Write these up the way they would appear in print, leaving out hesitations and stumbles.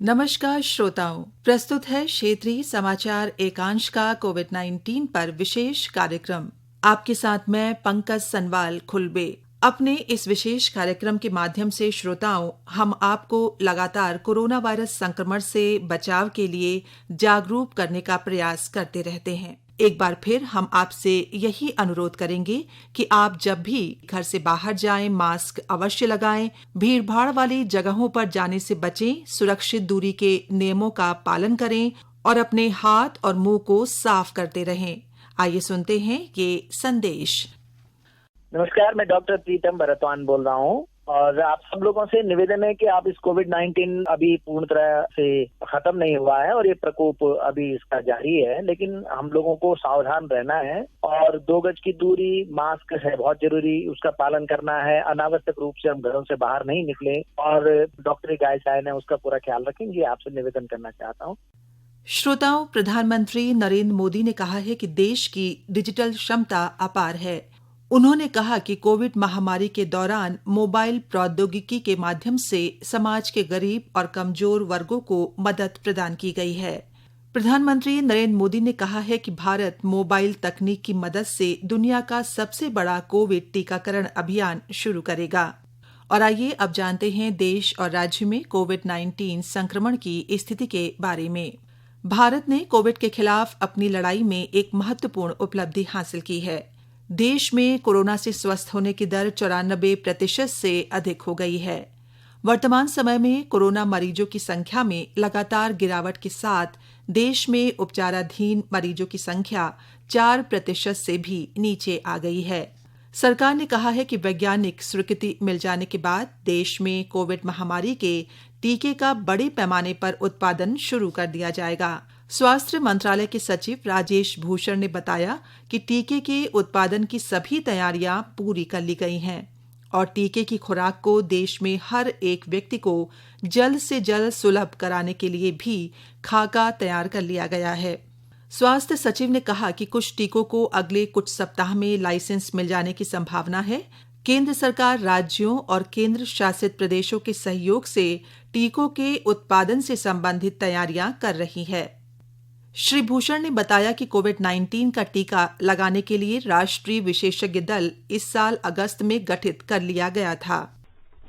नमस्कार श्रोताओं, प्रस्तुत है क्षेत्रीय समाचार एकांश का कोविड-19 पर विशेष कार्यक्रम। आपके साथ मैं पंकज सनवाल खुलबे। अपने इस विशेष कार्यक्रम के माध्यम से श्रोताओं, हम आपको लगातार कोरोना वायरस संक्रमण से बचाव के लिए जागरूक करने का प्रयास करते रहते हैं। एक बार फिर हम आपसे यही अनुरोध करेंगे कि आप जब भी घर से बाहर जाएं, मास्क अवश्य लगाएं, भीड़-भाड़ वाली जगहों पर जाने से बचें, सुरक्षित दूरी के नियमों का पालन करें और अपने हाथ और मुंह को साफ करते रहें। आइए सुनते हैं ये संदेश। नमस्कार, मैं डॉक्टर प्रीतम भरतवान बोल रहा हूँ और आप सब लोगों से निवेदन है कि आप इस कोविड-19 अभी पूर्ण तरह से खत्म नहीं हुआ है और ये प्रकोप अभी इसका जारी है, लेकिन हम लोगों को सावधान रहना है और 2 गज की दूरी, मास्क है बहुत जरूरी, उसका पालन करना है। अनावश्यक रूप से हम घरों से बाहर नहीं निकले और डॉक्टरी गाइडलाइन है उसका पूरा ख्याल रखेंगे। आपसे निवेदन करना चाहता हूँ। श्रोताओं, प्रधानमंत्री नरेंद्र मोदी ने कहा है कि देश की डिजिटल क्षमता अपार है। उन्होंने कहा कि कोविड महामारी के दौरान मोबाइल प्रौद्योगिकी के माध्यम से समाज के गरीब और कमजोर वर्गों को मदद प्रदान की गई है। प्रधानमंत्री नरेंद्र मोदी ने कहा है कि भारत मोबाइल तकनीक की मदद से दुनिया का सबसे बड़ा कोविड टीकाकरण अभियान शुरू करेगा। और आइए अब जानते हैं देश और राज्य में कोविड-19 संक्रमण की स्थिति के बारे में। भारत ने कोविड के खिलाफ अपनी लड़ाई में एक महत्वपूर्ण उपलब्धि हासिल की है। देश में कोरोना से स्वस्थ होने की दर 94% से अधिक हो गई है। वर्तमान समय में कोरोना मरीजों की संख्या में लगातार गिरावट के साथ देश में उपचाराधीन मरीजों की संख्या 4% से भी नीचे आ गई है। सरकार ने कहा है कि वैज्ञानिक स्वीकृति मिल जाने के बाद देश में कोविड महामारी के टीके का बड़े पैमाने पर उत्पादन शुरू कर दिया जाएगा। स्वास्थ्य मंत्रालय के सचिव राजेश भूषण ने बताया कि टीके के उत्पादन की सभी तैयारियां पूरी कर ली गई हैं और टीके की खुराक को देश में हर एक व्यक्ति को जल्द से जल्द सुलभ कराने के लिए भी खाका तैयार कर लिया गया है। स्वास्थ्य सचिव ने कहा कि कुछ टीकों को अगले कुछ सप्ताह में लाइसेंस मिल जाने की संभावना है। केंद्र सरकार राज्यों और केंद्र शासित प्रदेशों के सहयोग से टीकों के उत्पादन से संबंधित तैयारियां कर रही है। श्री भूषण ने बताया कि कोविड-19 का टीका लगाने के लिए राष्ट्रीय विशेषज्ञ दल इस साल अगस्त में गठित कर लिया गया था।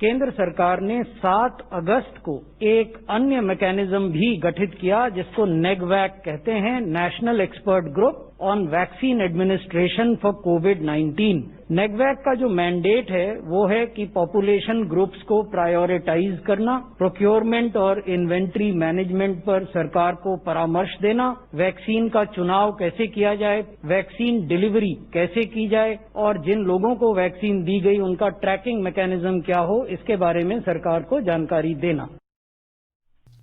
केंद्र सरकार ने 7 अगस्त को एक अन्य मैकेनिज्म भी गठित किया जिसको नेगवैक कहते हैं, National Expert Group on Vaccine Administration for कोविड-19। नेगवैक का जो मैंडेट है वो है कि पॉपुलेशन ग्रुप्स को प्रायोरिटाइज करना, प्रोक्योरमेंट और इन्वेंट्री मैनेजमेंट पर सरकार को परामर्श देना, वैक्सीन का चुनाव कैसे किया जाए, वैक्सीन डिलीवरी कैसे की जाए और जिन लोगों को वैक्सीन दी गई उनका ट्रैकिंग मैकेनिज्म क्या हो, इसके बारे में सरकार को जानकारी देना।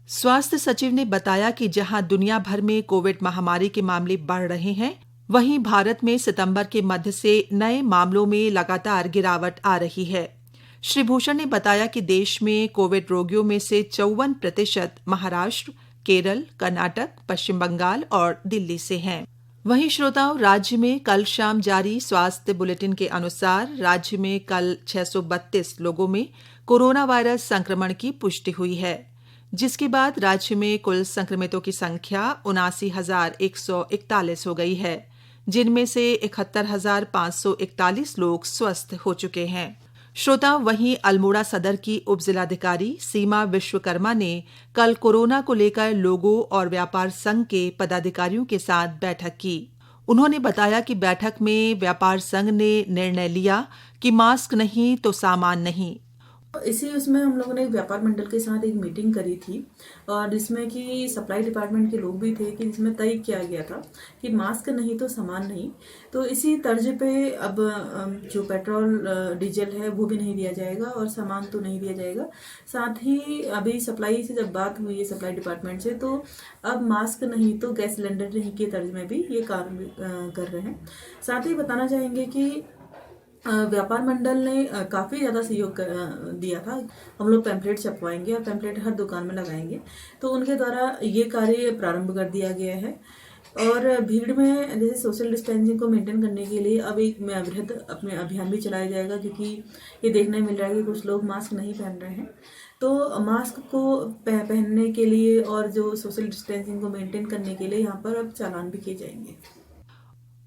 स्वास्थ्य सचिव ने बताया कि जहां दुनिया भर में कोविड महामारी के मामले बढ़ रहे हैं, वहीं भारत में सितंबर के मध्य से नए मामलों में लगातार गिरावट आ रही है। श्री भूषण ने बताया कि देश में कोविड रोगियों में से 54% महाराष्ट्र, केरल, कर्नाटक, पश्चिम बंगाल और दिल्ली से हैं। वहीं श्रोताओं, राज्य में कल शाम जारी स्वास्थ्य बुलेटिन के अनुसार राज्य में कल 632 लोगों में कोरोना वायरस संक्रमण की पुष्टि हुई है, जिसके बाद राज्य में कुल संक्रमितों की संख्या 79,141 हो गई है, जिनमें से 71,541 लोग स्वस्थ हो चुके हैं। श्रोता, वहीं अल्मोड़ा सदर की उपजिलाधिकारी सीमा विश्वकर्मा ने कल कोरोना को लेकर लोगों और व्यापार संघ के पदाधिकारियों के साथ बैठक की। उन्होंने बताया कि बैठक में व्यापार संघ ने निर्णय लिया कि मास्क नहीं तो सामान नहीं। उसमें हम लोगों ने व्यापार मंडल के साथ एक मीटिंग करी थी और जिसमें कि सप्लाई डिपार्टमेंट के लोग भी थे कि जिसमें तय किया गया था कि मास्क नहीं तो सामान नहीं। तो इसी तर्ज पे अब जो पेट्रोल डीजल है वो भी नहीं दिया जाएगा और सामान तो नहीं दिया जाएगा। साथ ही अभी सप्लाई से जब बात हुई है सप्लाई डिपार्टमेंट से, तो अब मास्क नहीं तो गैस सिलेंडर नहीं के तर्ज में भी ये कार्य कर रहे हैं। साथ ही बताना चाहेंगे कि व्यापार मंडल ने काफ़ी ज़्यादा सहयोग दिया था। हम लोग पैम्पलेट छपवाएंगे और पैम्पलेट हर दुकान में लगाएंगे, तो उनके द्वारा ये कार्य प्रारंभ कर दिया गया है। और भीड़ में जैसे सोशल डिस्टेंसिंग को मेंटेन करने के लिए अब एक वृहद अपने अभियान भी चलाया जाएगा, क्योंकि ये देखने मिल रहा है कि कुछ लोग मास्क नहीं पहन रहे हैं। तो मास्क को पहनने के लिए और जो सोशल डिस्टेंसिंग को मेंटेन करने के लिए यहाँ पर अब चालान भी किए जाएंगे।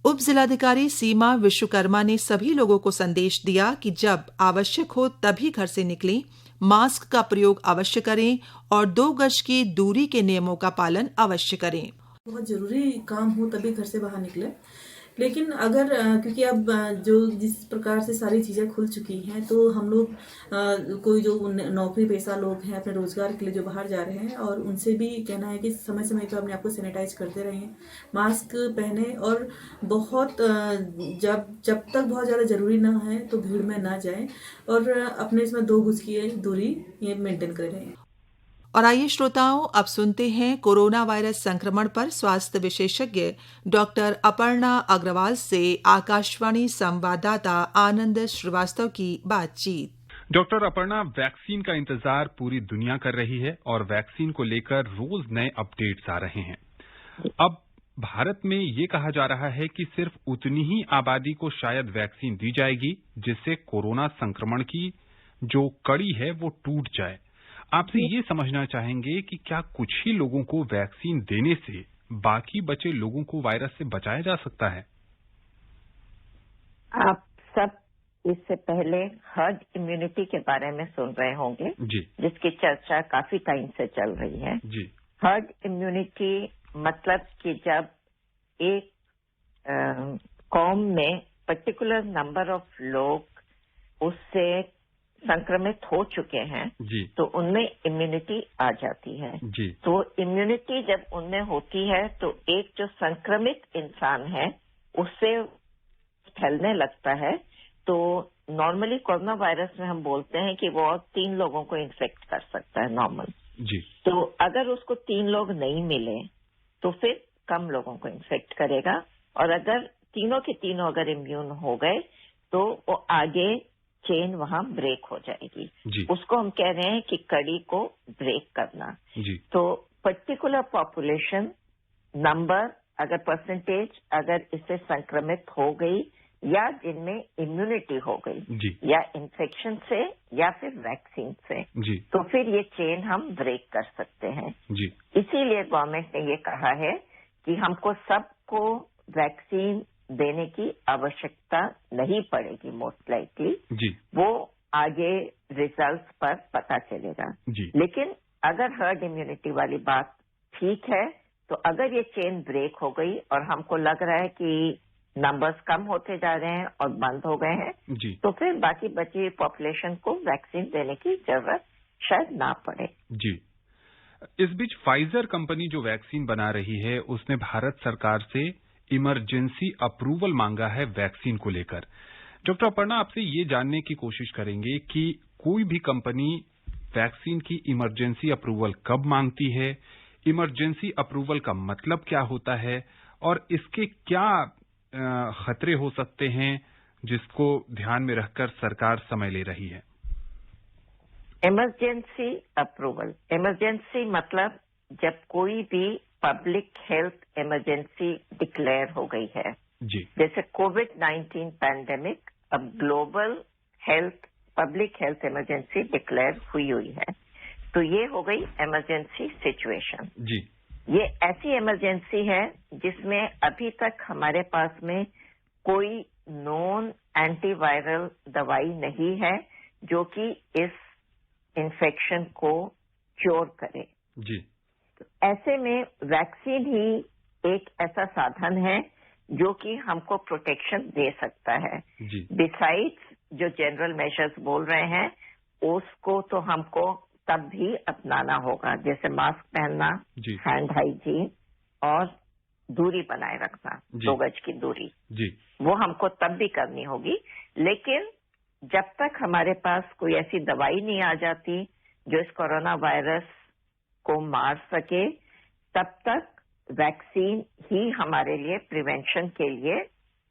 उप जिलाधिकारी सीमा विश्वकर्मा ने सभी लोगों को संदेश दिया कि जब आवश्यक हो तभी घर से निकलें, मास्क का प्रयोग अवश्य करें और 2 गज की दूरी के नियमों का पालन अवश्य करें। बहुत जरूरी काम हो तभी घर से बाहर निकले। लेकिन अगर क्योंकि अब जो जिस प्रकार से सारी चीज़ें खुल चुकी हैं, तो हम लोग कोई जो नौकरी पेशा लोग हैं अपने रोजगार के लिए जो बाहर जा रहे हैं, और उनसे भी कहना है कि समय समय पर अपने आप को सैनिटाइज करते रहें, मास्क पहने और बहुत जब तक बहुत ज़्यादा ज़रूरी ना है तो भीड़ में ना जाएं और अपने इसमें 2 गज की दूरी ये मेंटेन करें। और आइए श्रोताओं, अब सुनते हैं कोरोना वायरस संक्रमण पर स्वास्थ्य विशेषज्ञ डॉक्टर अपर्णा अग्रवाल से आकाशवाणी संवाददाता आनंद श्रीवास्तव की बातचीत। डॉक्टर अपर्णा, वैक्सीन का इंतजार पूरी दुनिया कर रही है और वैक्सीन को लेकर रोज नए अपडेट्स आ रहे हैं। अब भारत में ये कहा जा रहा है कि सिर्फ उतनी ही आबादी को शायद वैक्सीन दी जाएगी जिससे कोरोना संक्रमण की जो कड़ी है वो टूट जाए। आपसे ये समझना चाहेंगे कि क्या कुछ ही लोगों को वैक्सीन देने से बाकी बचे लोगों को वायरस से बचाया जा सकता है? आप सब इससे पहले हर्ड इम्यूनिटी के बारे में सुन रहे होंगे जी, जिसकी चर्चा काफी टाइम से चल रही है जी। हर्ड इम्यूनिटी मतलब कि जब एक कौम में पर्टिकुलर नंबर ऑफ लोग उससे संक्रमित हो चुके हैं जी, तो उनमें इम्यूनिटी आ जाती है जी। तो इम्यूनिटी जब उनमें होती है तो एक जो संक्रमित इंसान है उससे फैलने लगता है। तो नॉर्मली कोरोना वायरस में हम बोलते हैं कि वो 3 लोगों को इन्फेक्ट कर सकता है नॉर्मल जी। तो अगर उसको 3 लोग नहीं मिले तो फिर कम लोगों को इन्फेक्ट करेगा, और अगर तीनों के तीनों अगर इम्यून हो गए तो वो आगे चेन वहां ब्रेक हो जाएगी जी। उसको हम कह रहे हैं कि कड़ी को ब्रेक करना जी। तो पर्टिकुलर पॉपुलेशन नंबर अगर परसेंटेज अगर इससे संक्रमित हो गई या जिनमें इम्यूनिटी हो गई जी। या इन्फेक्शन से या फिर वैक्सीन से जी। तो फिर ये चेन हम ब्रेक कर सकते हैं जी। इसीलिए गवर्नमेंट ने ये कहा है कि हमको सबको वैक्सीन देने की आवश्यकता नहीं पड़ेगी मोस्ट लाइकली जी। वो आगे रिजल्ट्स पर पता चलेगा जी। लेकिन अगर हर्ड इम्यूनिटी वाली बात ठीक है तो अगर ये चेन ब्रेक हो गई और हमको लग रहा है कि नंबर्स कम होते जा रहे हैं और बंद हो गए हैं जी। तो फिर बाकी बची हुई पॉपुलेशन को वैक्सीन देने की जरूरत शायद ना पड़े। जी। इस बीच फाइजर कंपनी जो वैक्सीन बना रही है उसने भारत सरकार से इमरजेंसी अप्रूवल मांगा है वैक्सीन को लेकर। डॉक्टर अपर्णा, आपसे ये जानने की कोशिश करेंगे कि कोई भी कंपनी वैक्सीन की इमरजेंसी अप्रूवल कब मांगती है, इमरजेंसी अप्रूवल का मतलब क्या होता है और इसके क्या खतरे हो सकते हैं जिसको ध्यान में रखकर सरकार समय ले रही है? इमरजेंसी अप्रूवल, इमरजेंसी मतलब जब कोई भी पब्लिक हेल्थ इमरजेंसी डिक्लेयर हो गई है जी। जैसे कोविड-19 पैंडेमिक अब global health public health emergency declare हुई है तो ये हो गई इमरजेंसी सिचुएशन जी। ये ऐसी इमरजेंसी है जिसमें अभी तक हमारे पास में कोई नॉन एंटीवायरल दवाई नहीं है जो कि इस इन्फेक्शन को क्योर करे जी। तो ऐसे में वैक्सीन ही एक ऐसा साधन है जो कि हमको प्रोटेक्शन दे सकता है जी। बिसाइड्स जो जनरल मेजर्स बोल रहे हैं उसको तो हमको तब भी अपनाना होगा जैसे मास्क पहनना, हैंड हाइजीन और दूरी बनाए रखना 2 गज की दूरी जी। वो हमको तब भी करनी होगी। लेकिन जब तक हमारे पास कोई ऐसी दवाई नहीं आ जाती जो इस कोरोना वायरस को मार सके तब तक वैक्सीन ही हमारे लिए प्रिवेंशन के लिए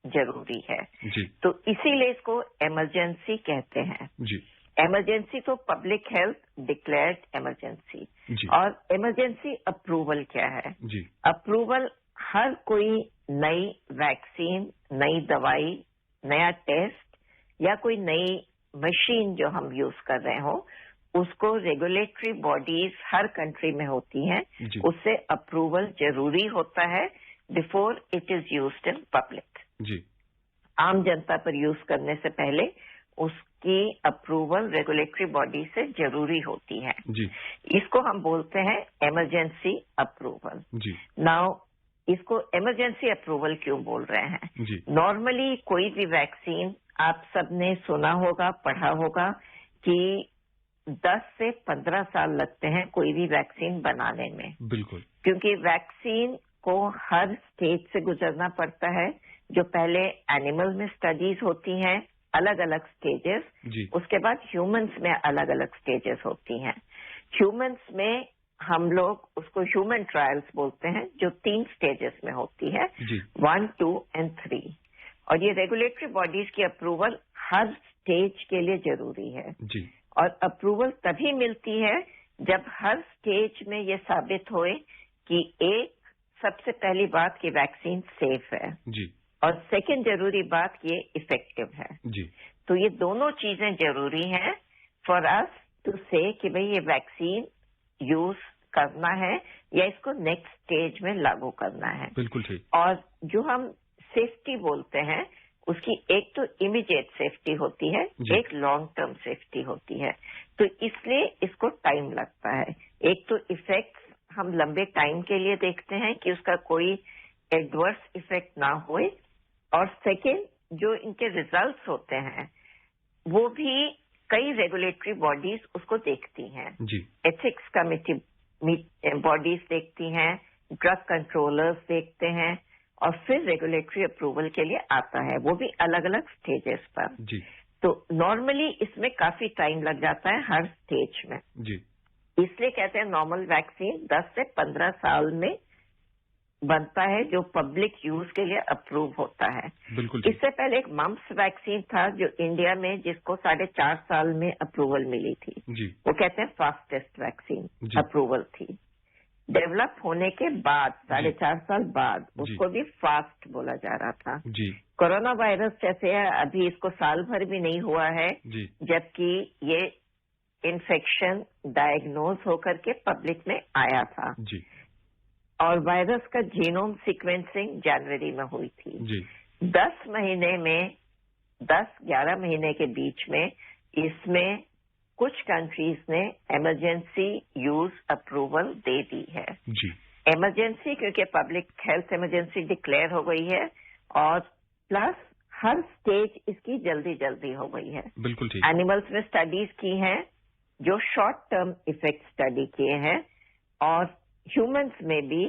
जरूरी है जी। तो इसीलिए इसको इमरजेंसी कहते हैं जी। इमरजेंसी तो पब्लिक हेल्थ डिक्लेयर्ड इमरजेंसी जी। और इमरजेंसी अप्रूवल क्या है जी। अप्रूवल हर कोई नई वैक्सीन, नई दवाई, नया टेस्ट या कोई नई मशीन जो हम यूज कर रहे हो, उसको रेगुलेटरी बॉडीज हर कंट्री में होती हैं, उससे अप्रूवल जरूरी होता है before it is used in public. जी। आम जनता पर यूज करने से पहले उसकी अप्रूवल रेगुलेटरी बॉडी से जरूरी होती है। जी। इसको हम बोलते हैं इमरजेंसी अप्रूवल। जी। नाउ इसको इमरजेंसी अप्रूवल क्यों बोल रहे हैं? जी। नॉर्मली कोई भी वैक्सीन, आप सबने सुना होगा, पढ़ा होगा कि 10 से 15 साल लगते हैं कोई भी वैक्सीन बनाने में। बिल्कुल। क्योंकि वैक्सीन को हर स्टेज से गुजरना पड़ता है। जो पहले एनिमल में स्टडीज होती हैं, अलग अलग स्टेजेस, उसके बाद ह्यूमंस में अलग अलग स्टेजेस होती हैं। ह्यूमंस में हम लोग उसको ह्यूमन ट्रायल्स बोलते हैं, जो 3 स्टेजेस में होती है, 1, 2 and 3। और ये रेगुलेटरी बॉडीज की अप्रूवल हर स्टेज के लिए जरूरी है। जी। और अप्रूवल तभी मिलती है जब हर स्टेज में ये साबित होए कि एक, सबसे पहली बात कि वैक्सीन सेफ है, जी। और सेकंड जरूरी बात ये इफेक्टिव है। जी। तो ये दोनों चीजें जरूरी हैं फॉर अस टू से कि भाई ये वैक्सीन यूज करना है या इसको नेक्स्ट स्टेज में लागू करना है। बिल्कुल ठीक। और जो हम सेफ्टी बोलते हैं, उसकी एक तो इमीडिएट सेफ्टी होती है, एक लॉन्ग टर्म सेफ्टी होती है। तो इसलिए इसको टाइम लगता है। एक तो इफेक्ट्स हम लंबे टाइम के लिए देखते हैं कि उसका कोई एडवर्स इफेक्ट ना होए, और सेकेंड जो इनके रिजल्ट्स होते हैं वो भी कई रेगुलेटरी बॉडीज उसको देखती हैं। एथिक्स कमिटी बॉडीज देखती हैं, ड्रग कंट्रोलर्स देखते हैं, और फिर रेगुलेटरी अप्रूवल के लिए आता है, वो भी अलग अलग स्टेजेस पर। जी। तो नॉर्मली इसमें काफी टाइम लग जाता है हर स्टेज में। जी। इसलिए कहते हैं नॉर्मल वैक्सीन 10 से 15 साल में बनता है, जो पब्लिक यूज के लिए अप्रूव होता है। बिल्कुल। इससे पहले एक मम्प्स वैक्सीन था जो इंडिया में, जिसको 4.5 साल में अप्रूवल मिली थी। जी। वो कहते हैं फास्टेस्ट वैक्सीन अप्रूवल थी। डेवलप होने के बाद 4.5 साल बाद उसको भी फास्ट बोला जा रहा था। जी। कोरोना वायरस जैसे है, अभी इसको साल भर भी नहीं हुआ है, जबकि ये इन्फेक्शन डायग्नोज होकर के पब्लिक में आया था। जी। और वायरस का जीनोम सीक्वेंसिंग जनवरी में हुई थी। जी। 10 महीने में, 10-11 महीने के बीच में इसमें कुछ कंट्रीज ने इमरजेंसी यूज अप्रूवल दे दी है। जी। इमरजेंसी क्योंकि पब्लिक हेल्थ इमरजेंसी डिक्लेयर हो गई है, और प्लस हर स्टेज इसकी जल्दी जल्दी हो गई है। बिल्कुल ठीक। एनिमल्स में स्टडीज की हैं, जो शॉर्ट टर्म इफेक्ट स्टडी किए हैं, और ह्यूमंस में भी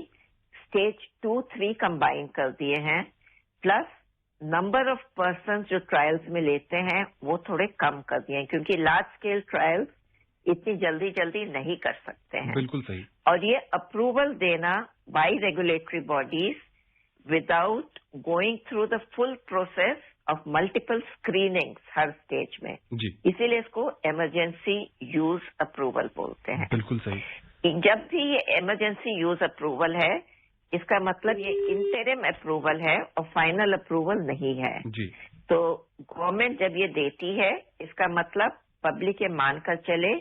स्टेज 2-3 कंबाइन कर दिए हैं, प्लस नंबर ऑफ पर्सन जो ट्रायल्स में लेते हैं वो थोड़े कम कर दिए हैं, क्योंकि लार्ज स्केल ट्रायल्स इतनी जल्दी जल्दी नहीं कर सकते हैं। बिल्कुल सही। और ये अप्रूवल देना by regulatory bodies without going through the full process of multiple screenings her stage में, इसीलिए इसको इमरजेंसी यूज अप्रूवल बोलते हैं। बिल्कुल सही। जब भी ये इमरजेंसी यूज अप्रूवल है, इसका मतलब ये इंटरिम अप्रूवल है और फाइनल अप्रूवल नहीं है। जी। तो गवर्नमेंट जब ये देती है, इसका मतलब पब्लिक ये मानकर चले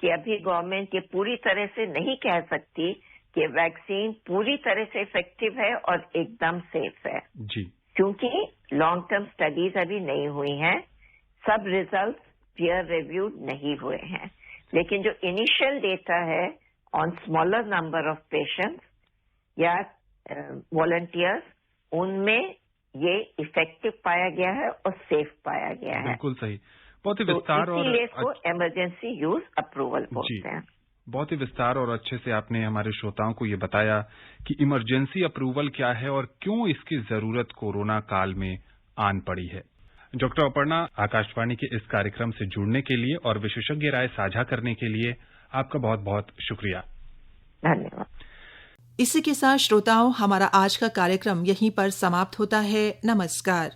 कि अभी गवर्नमेंट ये पूरी तरह से नहीं कह सकती कि वैक्सीन पूरी तरह से इफेक्टिव है और एकदम सेफ है। जी। क्योंकि लॉन्ग टर्म स्टडीज अभी नहीं हुई हैं, सब रिजल्ट पीयर रिव्यूड नहीं हुए हैं, लेकिन जो इनिशियल डेटा है on smaller number of patients या वॉलंटियर्स, उनमें ये इफेक्टिव पाया गया है और सेफ पाया गया है। बिल्कुल सही। बहुत ही विस्तार और इसीलिए इसको इमरजेंसी यूज अप्रूवल बोलते हैं। बहुत ही विस्तार और अच्छे से आपने हमारे श्रोताओं को ये बताया कि इमरजेंसी अप्रूवल क्या है और क्यों इसकी जरूरत कोरोना काल में आन पड़ी है। डॉक्टर अपर्णा, आकाशवाणी के इस कार्यक्रम से जुड़ने के लिए और विशेषज्ञ राय साझा करने के लिए आपका बहुत बहुत शुक्रिया। धन्यवाद। इसी के साथ श्रोताओं, हमारा आज का कार्यक्रम यहीं पर समाप्त होता है। नमस्कार।